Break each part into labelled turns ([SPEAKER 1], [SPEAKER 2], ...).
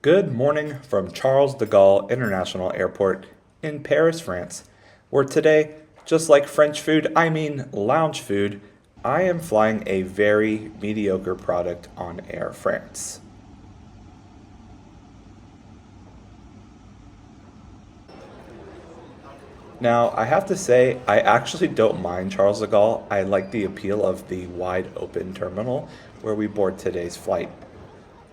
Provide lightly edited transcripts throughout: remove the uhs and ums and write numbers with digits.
[SPEAKER 1] Good morning from Charles de Gaulle International Airport in Paris, France, where today, just like French food, I mean lounge food, I am flying a very mediocre product on Air France. Now, I have to say, I actually don't mind Charles de Gaulle. I like the appeal of the wide open terminal where we board today's flight.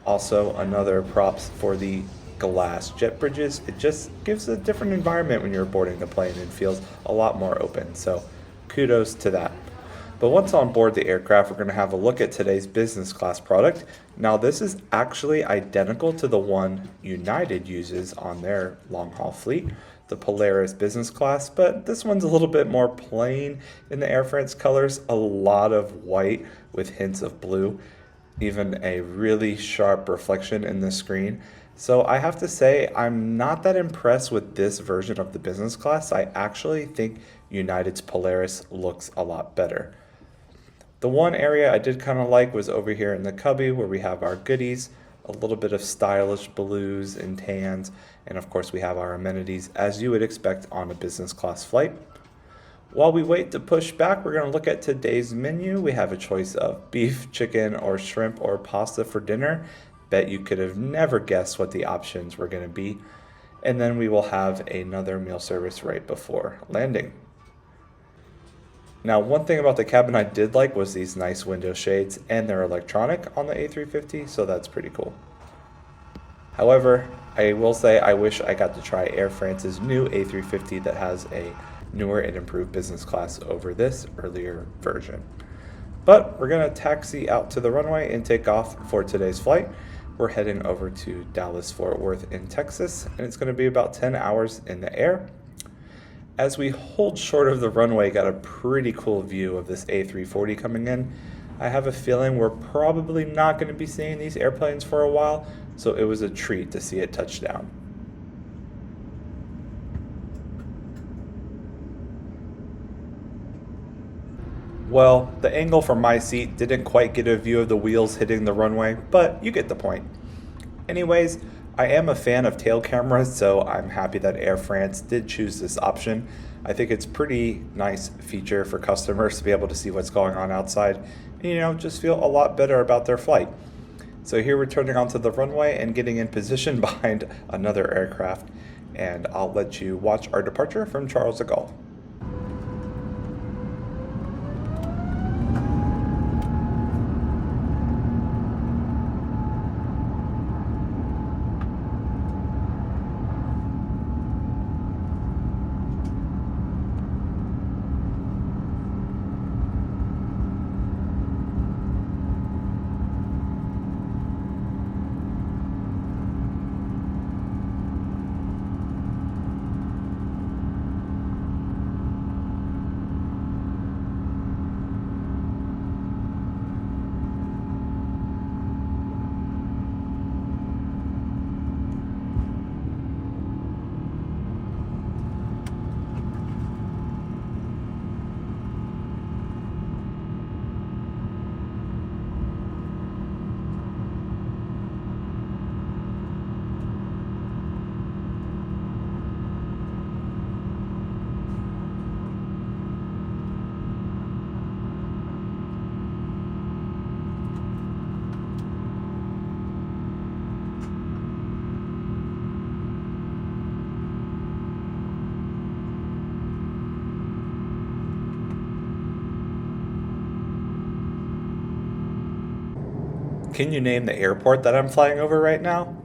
[SPEAKER 1] Also, another props for the glass jet bridges. It just gives a different environment when you're boarding the plane and feels a lot more open. So, kudos to that. But once on board the aircraft, we're going to have a look at today's business class product. Now, this is actually identical to the one United uses on their long haul fleet, the Polaris business class, but this one's a little bit more plain in the Air France colors, a lot of white with hints of blue, even a really sharp reflection in the screen. So I have to say, I'm not that impressed with this version of the business class. I actually think United's Polaris looks a lot better. The one area I did kind of like was over here in the cubby where we have our goodies, a little bit of stylish blues and tans, and of course we have our amenities as you would expect on a business class flight. While we wait to push back, we're going to look at today's menu. We have a choice of beef, chicken, or shrimp, or pasta for dinner. Bet you could have never guessed what the options were going to be. And then we will have another meal service right before landing. Now, one thing about the cabin I did like was these nice window shades, and they're electronic on the A350, so that's pretty cool. However, I will say I wish I got to try Air France's new A350 that has a newer and improved business class over this earlier version. But we're going to taxi out to the runway and take off for today's flight. We're heading over to Dallas-Fort Worth in Texas, and it's going to be about 10 hours in the air. As we hold short of the runway, got a pretty cool view of this A340 coming in. I have a feeling we're probably not going to be seeing these airplanes for a while, so it was a treat to see it touch down. Well, the angle from my seat didn't quite get a view of the wheels hitting the runway, but you get the point. Anyways, I am a fan of tail cameras, so I'm happy that Air France did choose this option. I think it's a pretty nice feature for customers to be able to see what's going on outside and, just feel a lot better about their flight. So here we're turning onto the runway and getting in position behind another aircraft, and I'll let you watch our departure from Charles de Gaulle. Can you name the airport that I'm flying over right now?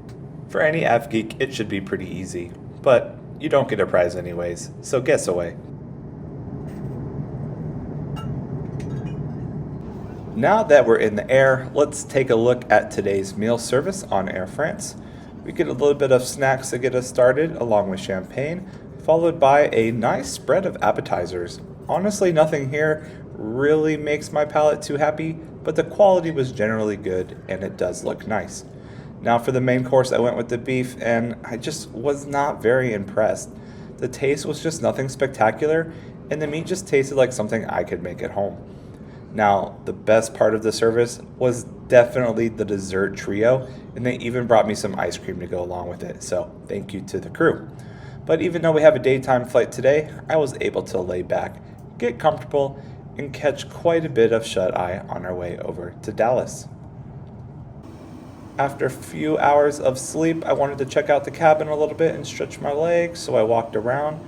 [SPEAKER 1] For any F geek, it should be pretty easy, but you don't get a prize anyways, so guess away. Now that we're in the air, let's take a look at today's meal service on Air France. We get a little bit of snacks to get us started, along with champagne, followed by a nice spread of appetizers. Honestly, nothing here really makes my palate too happy, but the quality was generally good and it does look nice. Now for the main course, I went with the beef and I just was not very impressed. The taste was just nothing spectacular and the meat just tasted like something I could make at home. Now, the best part of the service was definitely the dessert trio, and they even brought me some ice cream to go along with it, so thank you to the crew. But even though we have a daytime flight today, I was able to lay back, get comfortable, and catch quite a bit of shut-eye on our way over to Dallas. After a few hours of sleep, I wanted to check out the cabin a little bit and stretch my legs, so I walked around.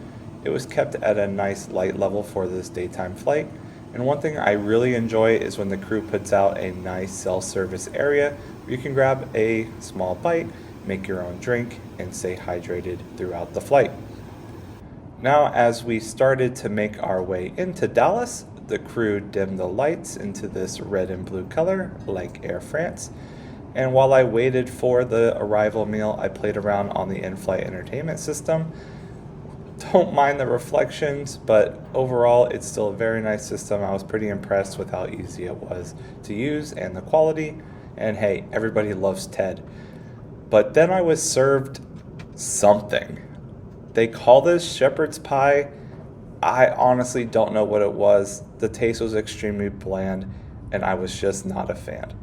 [SPEAKER 1] It was kept at a nice light level for this daytime flight. And one thing I really enjoy is when the crew puts out a nice self-service area where you can grab a small bite, make your own drink, and stay hydrated throughout the flight. Now, as we started to make our way into Dallas, the crew dimmed the lights into this red and blue color, like Air France. And while I waited for the arrival meal, I played around on the in-flight entertainment system. Don't mind the reflections, but overall it's still a very nice system. I was pretty impressed with how easy it was to use and the quality. And hey, everybody loves Ted. But then I was served something. They call this shepherd's pie. I honestly don't know what it was. The taste was extremely bland, and I was just not a fan.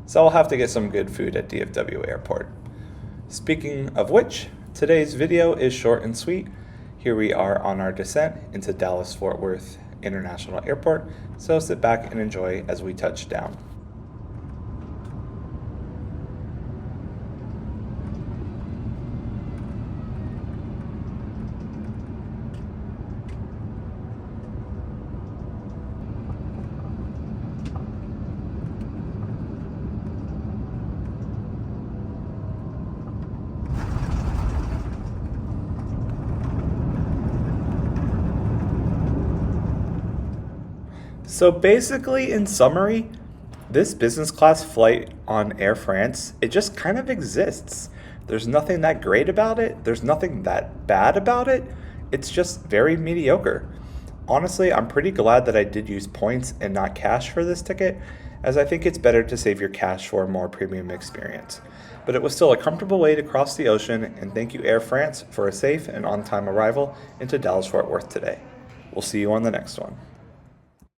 [SPEAKER 1] So I'll have to get some good food at DFW Airport. Speaking of which, today's video is short and sweet. Here we are on our descent into Dallas-Fort Worth International Airport, so sit back and enjoy as we touch down. So basically, in summary, this business class flight on Air France, it just kind of exists. There's nothing that great about it. There's nothing that bad about it. It's just very mediocre. Honestly, I'm pretty glad that I did use points and not cash for this ticket, as I think it's better to save your cash for a more premium experience. But it was still a comfortable way to cross the ocean, and thank you Air France for a safe and on-time arrival into Dallas-Fort Worth today. We'll see you on the next one.